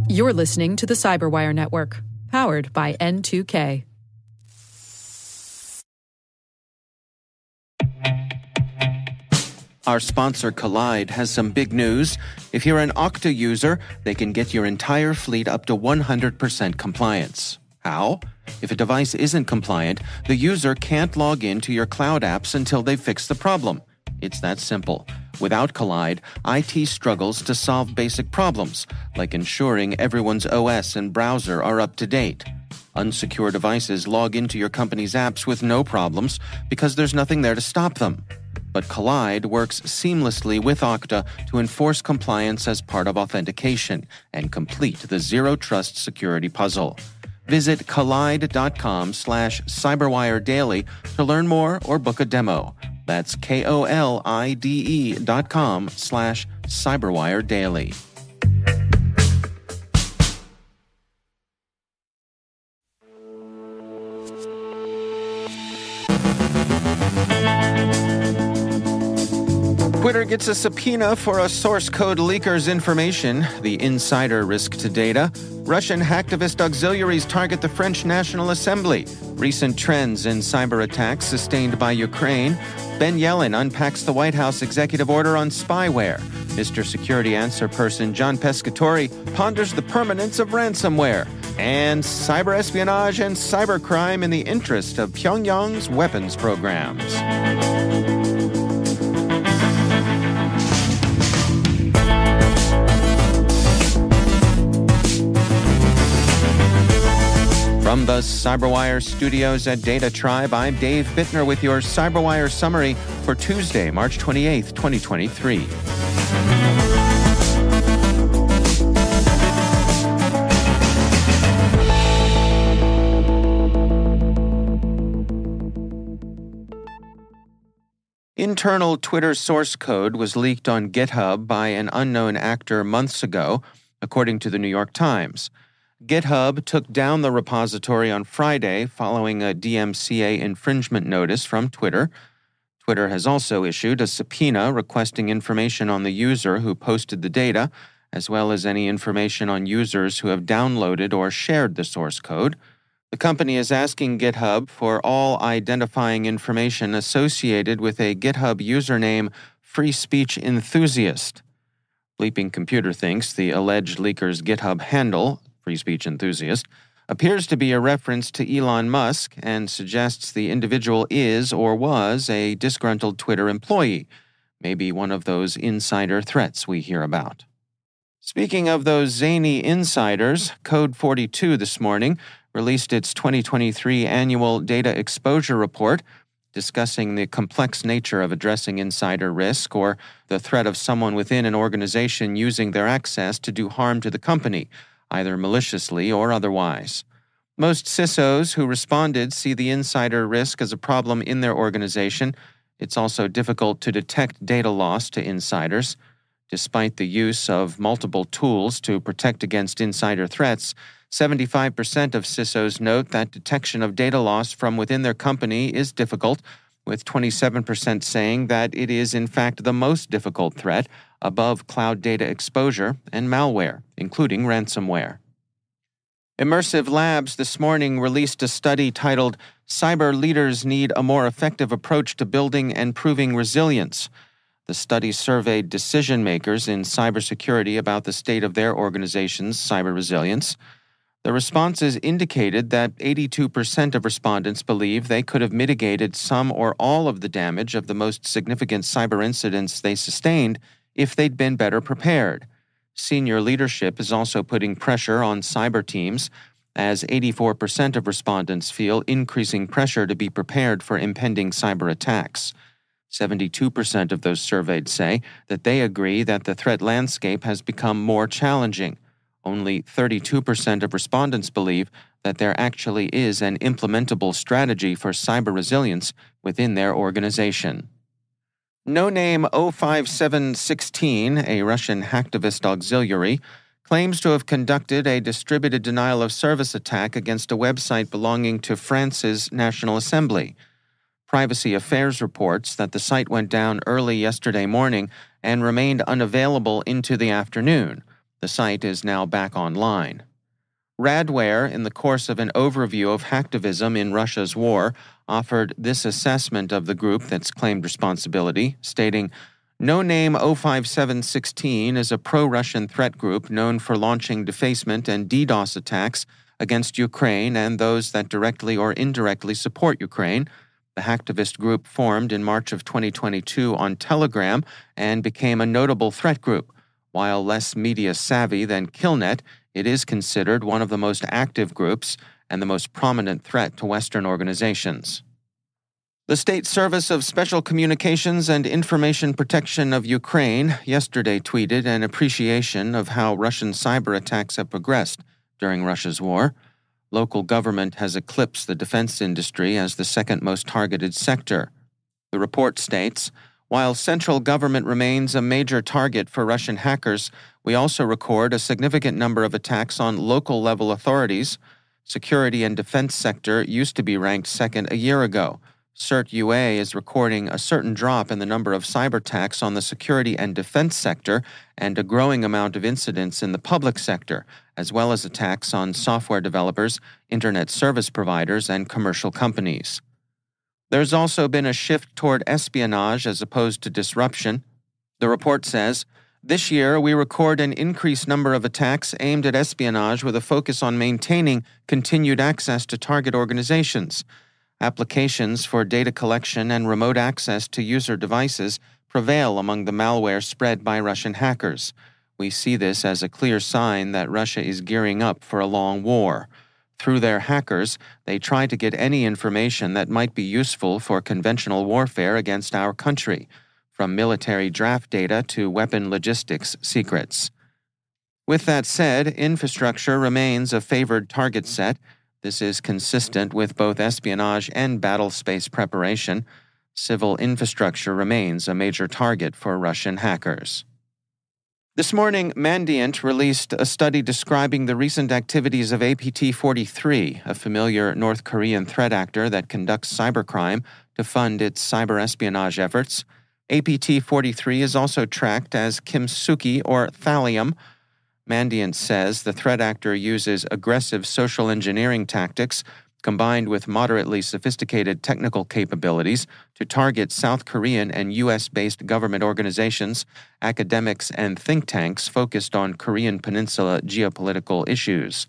You're listening to the CyberWire Network, powered by N2K. Our sponsor, Collide, has some big news. If you're an Okta user, they can get your entire fleet up to 100% compliance. How? If a device isn't compliant, the user can't log into your cloud apps until they fix the problem. It's that simple. Without Collide, IT struggles to solve basic problems, like ensuring everyone's OS and browser are up to date. Unsecure devices log into your company's apps with no problems because there's nothing there to stop them. But Collide works seamlessly with Okta to enforce compliance as part of authentication and complete the zero-trust security puzzle. Visit collide.com/CyberWire Daily to learn more or book a demo. That's KOLIDE.com/CyberWire Daily. Twitter gets a subpoena for a source code leaker's information, the insider risk to data. Russian hacktivist auxiliaries target the French National Assembly. Recent trends in cyber attacks sustained by Ukraine. Ben Yellen unpacks the White House executive order on spyware. Mr. Security Answer Person John Pescatori ponders the permanence of ransomware. And cyberespionage and cybercrime in the interest of Pyongyang's weapons programs. From the CyberWire studios at Data Tribe, I'm Dave Bittner with your CyberWire summary for Tuesday, March 28th, 2023. Internal Twitter source code was leaked on GitHub by an unknown actor months ago, according to the New York Times. GitHub took down the repository on Friday following a DMCA infringement notice from Twitter. Twitter has also issued a subpoena requesting information on the user who posted the data, as well as any information on users who have downloaded or shared the source code. The company is asking GitHub for all identifying information associated with a GitHub username Free Speech Enthusiast. Bleeping Computer thinks the alleged leaker's GitHub handle, Free Speech Enthusiast, appears to be a reference to Elon Musk and suggests the individual is or was a disgruntled Twitter employee, maybe one of those insider threats we hear about. Speaking of those zany insiders, Code 42 this morning released its 2023 annual data exposure report discussing the complex nature of addressing insider risk or the threat of someone within an organization using their access to do harm to the company, either maliciously or otherwise. Most CISOs who responded see the insider risk as a problem in their organization. It's also difficult to detect data loss to insiders. Despite the use of multiple tools to protect against insider threats, 75% of CISOs note that detection of data loss from within their company is difficult, with 27% saying that it is in fact the most difficult threat, above cloud data exposure and malware, including ransomware. Immersive Labs this morning released a study titled Cyber Leaders Need a More Effective Approach to Building and Proving Resilience. The study surveyed decision makers in cybersecurity about the state of their organization's cyber resilience. The responses indicated that 82% of respondents believe they could have mitigated some or all of the damage of the most significant cyber incidents they sustained if they'd been better prepared. Senior leadership is also putting pressure on cyber teams, as 84% of respondents feel increasing pressure to be prepared for impending cyber attacks. 72% of those surveyed say that they agree that the threat landscape has become more challenging. Only 32% of respondents believe that there actually is an implementable strategy for cyber resilience within their organization. No-name 05716, a Russian hacktivist auxiliary, claims to have conducted a distributed denial-of-service attack against a website belonging to France's National Assembly. Privacy Affairs reports that the site went down early yesterday morning and remained unavailable into the afternoon. The site is now back online. Radware, in the course of an overview of hacktivism in Russia's war, offered this assessment of the group that's claimed responsibility, stating, "No Name 05716 is a pro-Russian threat group known for launching defacement and DDoS attacks against Ukraine and those that directly or indirectly support Ukraine." The hacktivist group formed in March of 2022 on Telegram and became a notable threat group. While less media-savvy than Killnet, it is considered one of the most active groups and the most prominent threat to Western organizations. The State Service of Special Communications and Information Protection of Ukraine yesterday tweeted an appreciation of how Russian cyber attacks have progressed during Russia's war. Local government has eclipsed the defense industry as the second most targeted sector. The report states, "While central government remains a major target for Russian hackers, we also record a significant number of attacks on local-level authorities. Security and defense sector used to be ranked second a year ago. CERT-UA is recording a certain drop in the number of cyber attacks on the security and defense sector and a growing amount of incidents in the public sector, as well as attacks on software developers, internet service providers, and commercial companies. There's also been a shift toward espionage as opposed to disruption." The report says, "This year, we record an increased number of attacks aimed at espionage with a focus on maintaining continued access to target organizations. Applications for data collection and remote access to user devices prevail among the malware spread by Russian hackers. We see this as a clear sign that Russia is gearing up for a long war. Through their hackers, they try to get any information that might be useful for conventional warfare against our country, from military draft data to weapon logistics secrets." With that said, infrastructure remains a favored target set. This is consistent with both espionage and battlespace preparation. Civil infrastructure remains a major target for Russian hackers. This morning, Mandiant released a study describing the recent activities of APT-43, a familiar North Korean threat actor that conducts cybercrime to fund its cyberespionage efforts. APT-43 is also tracked as Kimsuki or Thallium. Mandiant says the threat actor uses aggressive social engineering tactics combined with moderately sophisticated technical capabilities to target South Korean and U.S.-based government organizations, academics, and think tanks focused on Korean Peninsula geopolitical issues.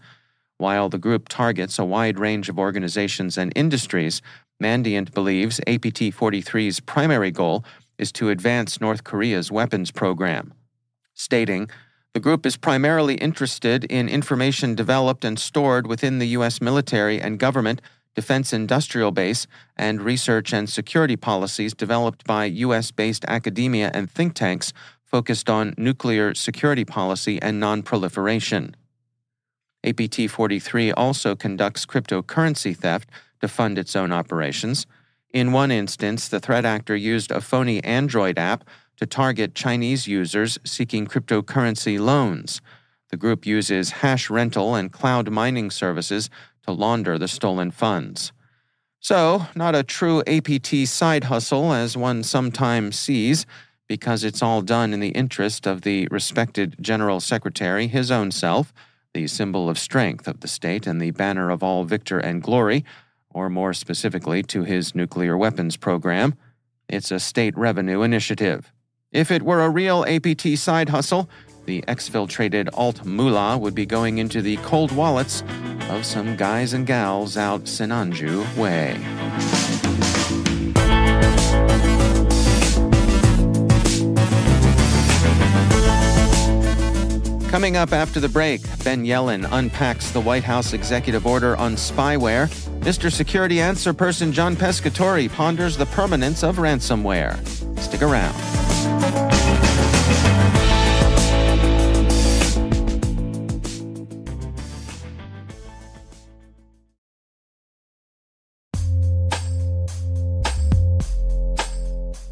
While the group targets a wide range of organizations and industries, Mandiant believes APT-43's primary goal is to advance North Korea's weapons program, stating, "The group is primarily interested in information developed and stored within the U.S. military and government, defense industrial base, and research and security policies developed by U.S.-based academia and think tanks focused on nuclear security policy and non-proliferation." APT-43 also conducts cryptocurrency theft to fund its own operations. In one instance, the threat actor used a phony Android app to target Chinese users seeking cryptocurrency loans. The group uses hash rental and cloud mining services to launder the stolen funds. So, not a true APT side hustle as one sometimes sees, because it's all done in the interest of the respected General Secretary, his own self, the symbol of strength of the state and the banner of all victor and glory, or more specifically to his nuclear weapons program. It's a state revenue initiative. If it were a real APT side hustle, the exfiltrated alt-mullah would be going into the cold wallets of some guys and gals out Sinanju way. Coming up after the break, Ben Yellen unpacks the White House executive order on spyware. Mr. Security Answer Person John Pescatori ponders the permanence of ransomware. Stick around.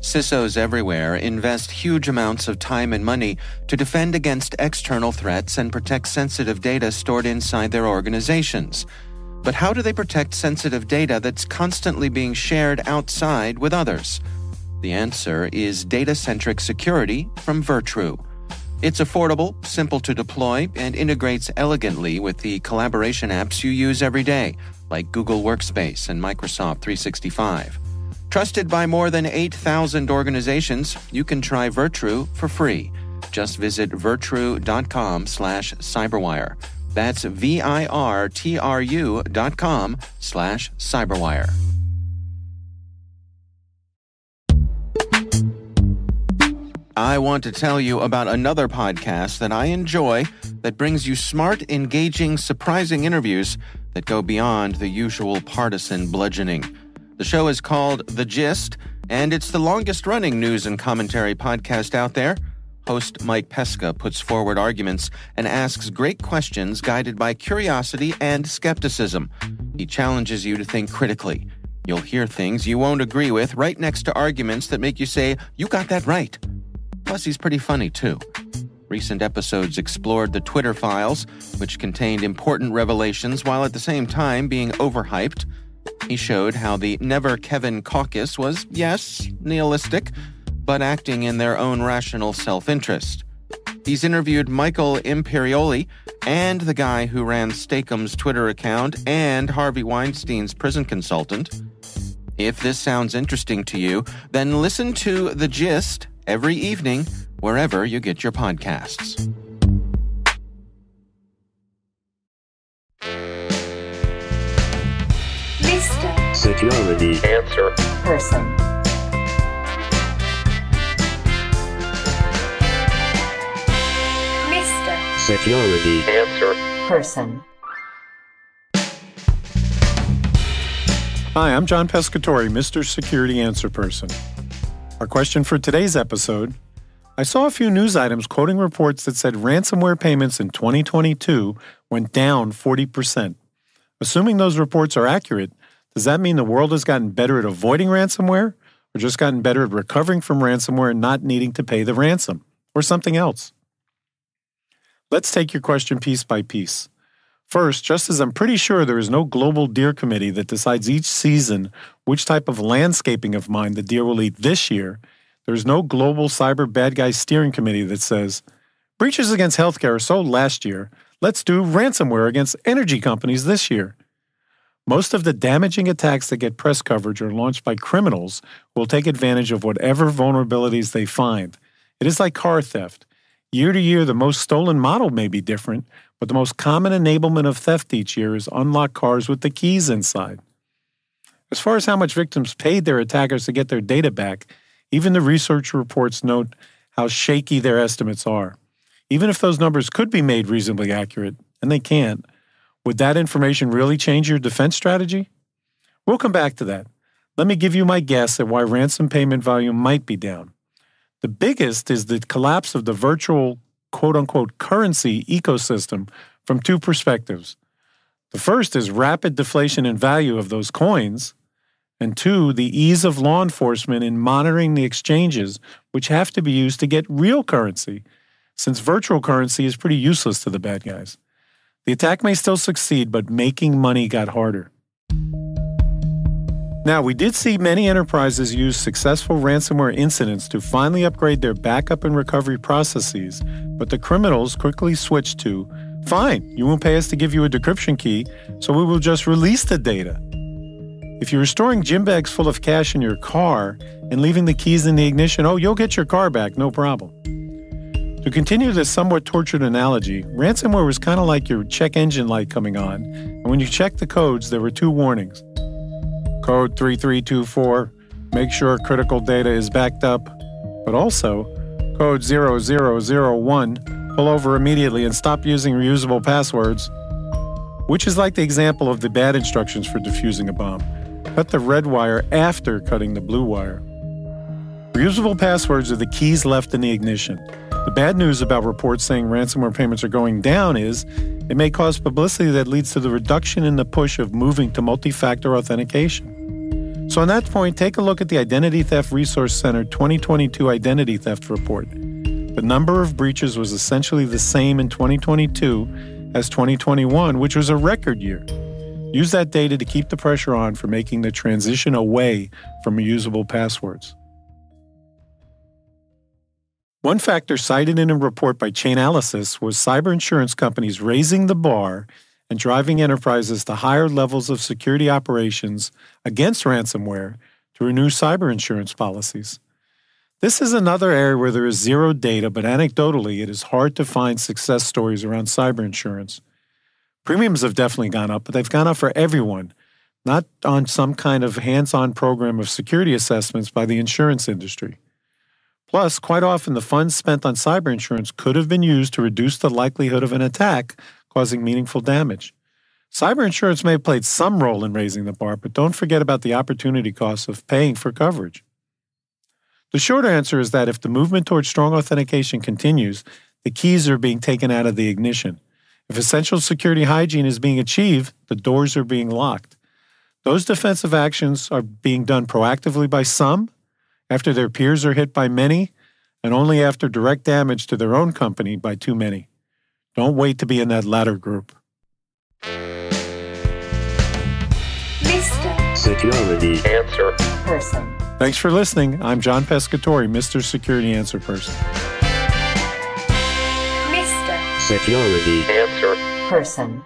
CISOs everywhere invest huge amounts of time and money to defend against external threats and protect sensitive data stored inside their organizations. But how do they protect sensitive data that's constantly being shared outside with others? The answer is data-centric security from Virtru. It's affordable, simple to deploy, and integrates elegantly with the collaboration apps you use every day, like Google Workspace and Microsoft 365. Trusted by more than 8,000 organizations, you can try Virtru for free. Just visit virtru.com/cyberwire. That's virtru.com/cyberwire. I want to tell you about another podcast that I enjoy that brings you smart, engaging, surprising interviews that go beyond the usual partisan bludgeoning. The show is called The Gist, and it's the longest-running news and commentary podcast out there. Host Mike Pesca puts forward arguments and asks great questions guided by curiosity and skepticism. He challenges you to think critically. You'll hear things you won't agree with right next to arguments that make you say, "You got that right." Plus, he's pretty funny, too. Recent episodes explored the Twitter files, which contained important revelations while at the same time being overhyped. He showed how the Never Kevin caucus was, yes, nihilistic, but acting in their own rational self-interest. He's interviewed Michael Imperioli and the guy who ran Steakum's Twitter account and Harvey Weinstein's prison consultant. If this sounds interesting to you, then listen to The Gist every evening, wherever you get your podcasts. Mr. Security Answer Person. Mr. Security Answer Person. Hi, I'm John Pescatori, Mr. Security Answer Person. Our question for today's episode: I saw a few news items quoting reports that said ransomware payments in 2022 went down 40%. Assuming those reports are accurate, does that mean the world has gotten better at avoiding ransomware, or just gotten better at recovering from ransomware and not needing to pay the ransom, or something else? Let's take your question piece by piece. First, just as I'm pretty sure there is no global deer committee that decides each season which type of landscaping of mine the deer will eat this year, there's no global cyber bad guy steering committee that says, breaches against healthcare are sold last year, let's do ransomware against energy companies this year. Most of the damaging attacks that get press coverage are launched by criminals who will take advantage of whatever vulnerabilities they find. It is like car theft. Year to year, the most stolen model may be different, but the most common enablement of theft each year is unlocked cars with the keys inside. As far as how much victims paid their attackers to get their data back, even the research reports note how shaky their estimates are. Even if those numbers could be made reasonably accurate, and they can't, would that information really change your defense strategy? We'll come back to that. Let me give you my guess at why ransom payment volume might be down. The biggest is the collapse of the virtual quote-unquote currency ecosystem from two perspectives. The first is rapid deflation in value of those coins, and two, the ease of law enforcement in monitoring the exchanges which have to be used to get real currency, since virtual currency is pretty useless to the bad guys. The attack may still succeed, but making money got harder. Now, we did see many enterprises use successful ransomware incidents to finally upgrade their backup and recovery processes, but the criminals quickly switched to, fine, you won't pay us to give you a decryption key, so we will just release the data. If you're storing gym bags full of cash in your car and leaving the keys in the ignition, oh, you'll get your car back, no problem. To continue this somewhat tortured analogy, ransomware was kind of like your check engine light coming on, and when you checked the codes, there were two warnings. Code 3324, make sure critical data is backed up, but also code 0001, pull over immediately and stop using reusable passwords, which is like the example of the bad instructions for defusing a bomb. Cut the red wire after cutting the blue wire. Reusable passwords are the keys left in the ignition. The bad news about reports saying ransomware payments are going down is it may cause publicity that leads to the reduction in the push of moving to multi-factor authentication. So on that point, take a look at the Identity Theft Resource Center 2022 Identity Theft Report. The number of breaches was essentially the same in 2022 as 2021, which was a record year. Use that data to keep the pressure on for making the transition away from reusable passwords. One factor cited in a report by Chainalysis was cyber insurance companies raising the bar and driving enterprises to higher levels of security operations against ransomware to renew cyber insurance policies. This is another area where there is zero data, but anecdotally, it is hard to find success stories around cyber insurance. Premiums have definitely gone up, but they've gone up for everyone, not on some kind of hands-on program of security assessments by the insurance industry. Plus, quite often the funds spent on cyber insurance could have been used to reduce the likelihood of an attack causing meaningful damage. Cyber insurance may have played some role in raising the bar, but don't forget about the opportunity costs of paying for coverage. The short answer is that if the movement towards strong authentication continues, the keys are being taken out of the ignition. If essential security hygiene is being achieved, the doors are being locked. Those defensive actions are being done proactively by some, after their peers are hit by many, and only after direct damage to their own company by too many. Don't wait to be in that latter group. Mr. Security Answer Person. Thanks for listening. I'm John Pescatori, Mr. Security Answer Person. Mr. Security Answer Person.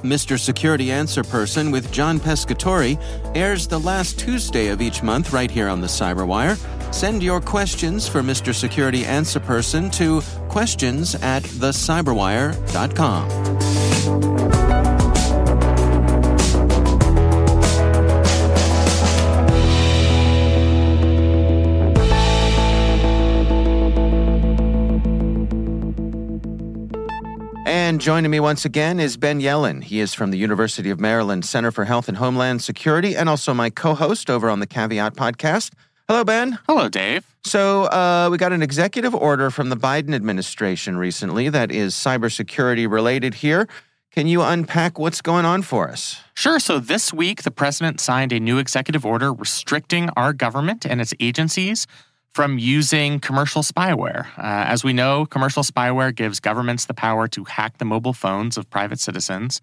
Mr. Security Answer Person with John Pescatori airs the last Tuesday of each month right here on the CyberWire. Send your questions for Mr. Security Answer Person to questions@thecyberwire.com. And joining me once again is Ben Yellen. He is from the University of Maryland Center for Health and Homeland Security and also my co-host over on the Caveat podcast. Hello, Ben. Hello, Dave. So we got an executive order from the Biden administration recently that is cybersecurity related here. Can you unpack what's going on for us? Sure. So this week, the president signed a new executive order restricting our government and its agencies from using commercial spyware. As we know, commercial spyware gives governments the power to hack the mobile phones of private citizens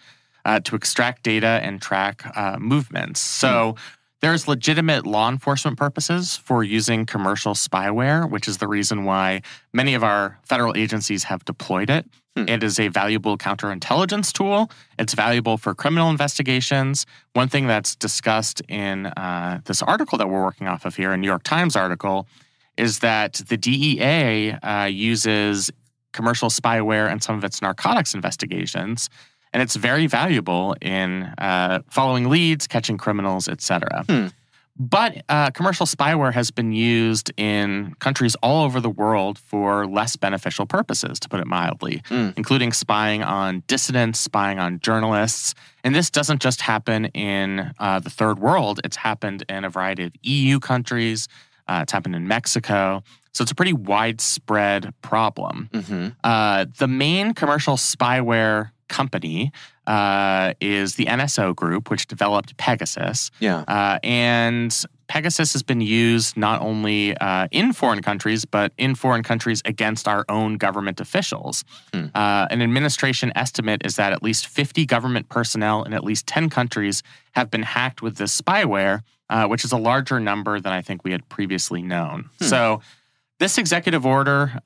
to extract data and track movements. So there's legitimate law enforcement purposes for using commercial spyware, which is the reason why many of our federal agencies have deployed it. It is a valuable counterintelligence tool. It's valuable for criminal investigations. One thing that's discussed in this article that we're working off of here, a New York Times article, is that the DEA uses commercial spyware in some of its narcotics investigations, and it's very valuable in following leads, catching criminals, etc. But commercial spyware has been used in countries all over the world for less beneficial purposes, to put it mildly, including spying on dissidents, spying on journalists. And this doesn't just happen in the third world. It's happened in a variety of EU countries. It's happened in Mexico. So it's a pretty widespread problem. The main commercial spyware company is the NSO Group, which developed Pegasus. And Pegasus has been used not only in foreign countries, but in foreign countries against our own government officials. An administration estimate is that at least 50 government personnel in at least 10 countries have been hacked with this spyware, which is a larger number than I think we had previously known. So this executive order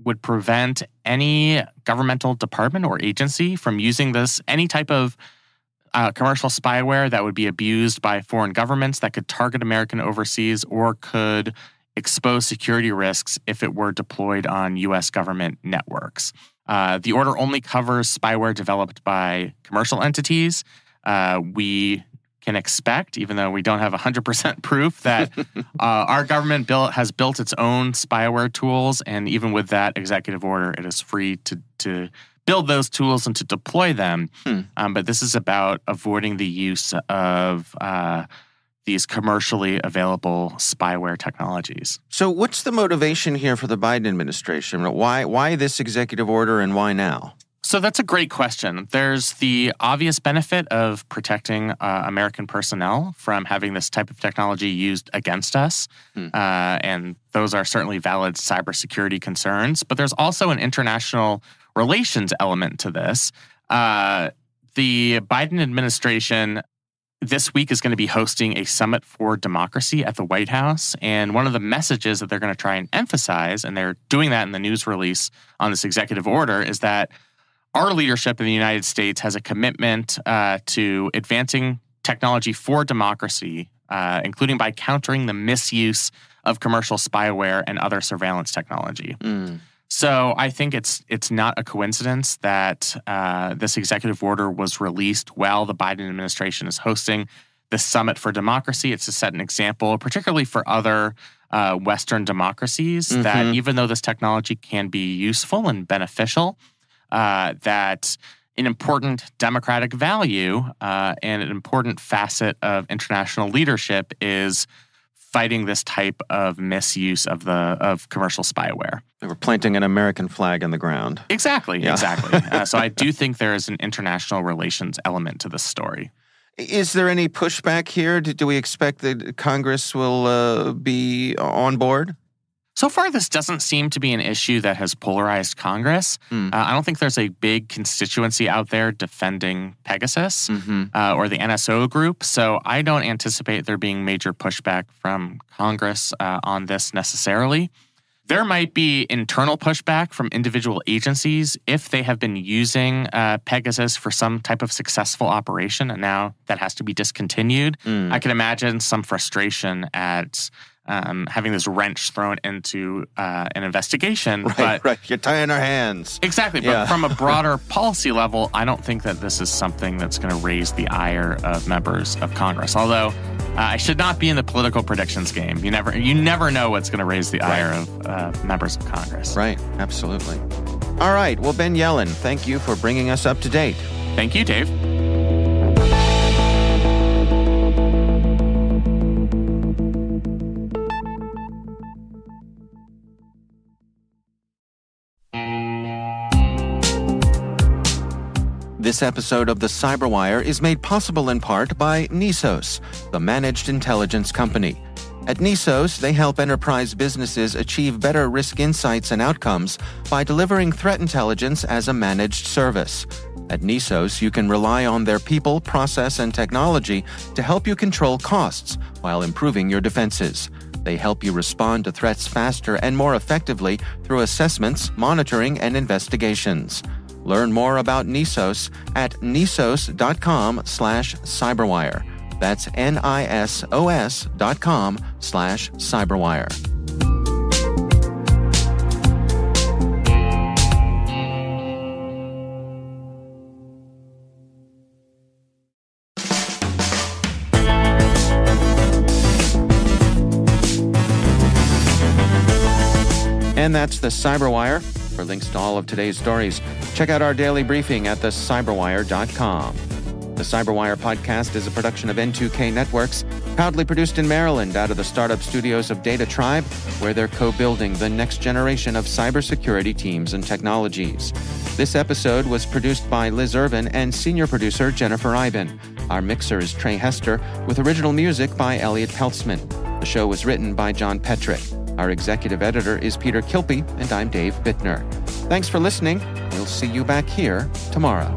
would prevent any governmental department or agency from using any type of commercial spyware that would be abused by foreign governments that could target American overseas or could expose security risks if it were deployed on U.S. government networks. The order only covers spyware developed by commercial entities. We can expect, even though we don't have 100% proof, that our government has built its own spyware tools, and even with that executive order, it is free to build those tools and to deploy them. But this is about avoiding the use of these commercially available spyware technologies. So what's the motivation here for the Biden administration? Why this executive order and why now? So that's a great question. There's the obvious benefit of protecting American personnel from having this type of technology used against us. And those are certainly valid cybersecurity concerns. But there's also an international relations element to this. The Biden administration, this week is going to be hosting a summit for democracy at the White House. And one of the messages that they're going to try and emphasize, and they're doing that in the news release on this executive order, is that our leadership in the United States has a commitment to advancing technology for democracy, including by countering the misuse of commercial spyware and other surveillance technology. So I think it's not a coincidence that this executive order was released while the Biden administration is hosting the Summit for Democracy. It's to set an example, particularly for other Western democracies, that even though this technology can be useful and beneficial, that an important democratic value and an important facet of international leadership is fighting this type of misuse of commercial spyware. They were planting an American flag in the ground. Exactly. So I do think there is an international relations element to this story. Is there any pushback here? Do we expect that Congress will be on board? So far, this doesn't seem to be an issue that has polarized Congress. I don't think there's a big constituency out there defending Pegasus or the NSO group. So I don't anticipate there being major pushback from Congress on this necessarily. There might be internal pushback from individual agencies if they have been using Pegasus for some type of successful operation, and now that has to be discontinued. I can imagine some frustration at having this wrench thrown into an investigation. Right. You're tying our hands. Exactly. But from a broader policy level, I don't think that this is something that's going to raise the ire of members of Congress. Although I should not be in the political predictions game. You never know what's going to raise the ire of members of Congress. Right. Absolutely. All right. Well, Ben Yellen, thank you for bringing us up to date. Thank you, Dave. This episode of the CyberWire is made possible in part by Nisos, the managed intelligence company. At Nisos, they help enterprise businesses achieve better risk insights and outcomes by delivering threat intelligence as a managed service. At Nisos, you can rely on their people, process, and technology to help you control costs while improving your defenses. They help you respond to threats faster and more effectively through assessments, monitoring, and investigations. Learn more about Nisos at nisos.com/cyberwire. That's NISOS.com/cyberwire. And that's the CyberWire. For links to all of today's stories, check out our daily briefing at thecyberwire.com. The CyberWire podcast is a production of N2K Networks, proudly produced in Maryland out of the startup studios of Data Tribe, where they're co-building the next generation of cybersecurity teams and technologies. This episode was produced by Liz Irvin and senior producer Jennifer Iben. Our mixer is Trey Hester, with original music by Elliot Peltzman. The show was written by John Petrick. Our executive editor is Peter Kilpie, and I'm Dave Bittner. Thanks for listening. We'll see you back here tomorrow.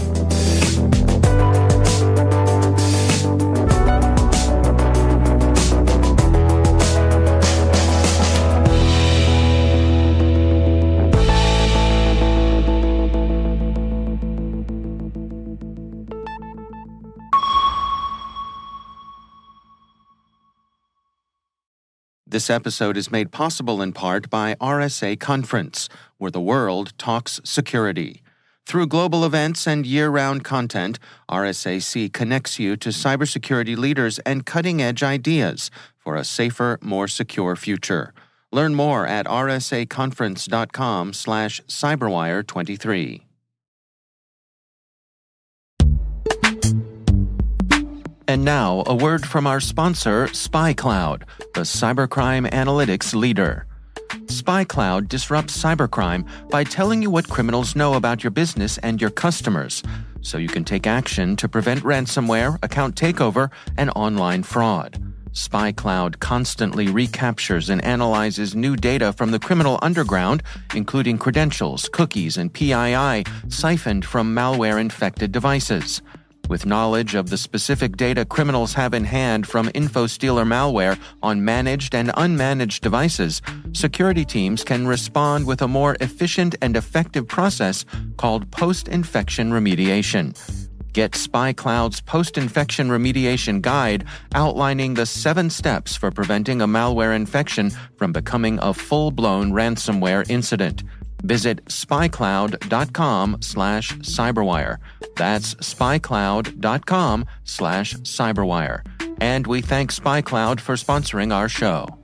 This episode is made possible in part by RSA Conference, where the world talks security. Through global events and year-round content, RSAC connects you to cybersecurity leaders and cutting-edge ideas for a safer, more secure future. Learn more at rsaconference.com/cyberwire23. And now, a word from our sponsor, SpyCloud, the cybercrime analytics leader. SpyCloud disrupts cybercrime by telling you what criminals know about your business and your customers, so you can take action to prevent ransomware, account takeover, and online fraud. SpyCloud constantly recaptures and analyzes new data from the criminal underground, including credentials, cookies, and PII siphoned from malware-infected devices. With knowledge of the specific data criminals have in hand from InfoStealer malware on managed and unmanaged devices, security teams can respond with a more efficient and effective process called post-infection remediation. Get SpyCloud's post-infection remediation guide outlining the 7 steps for preventing a malware infection from becoming a full-blown ransomware incident. Visit spycloud.com/cyberwire. That's spycloud.com/cyberwire. And we thank SpyCloud for sponsoring our show.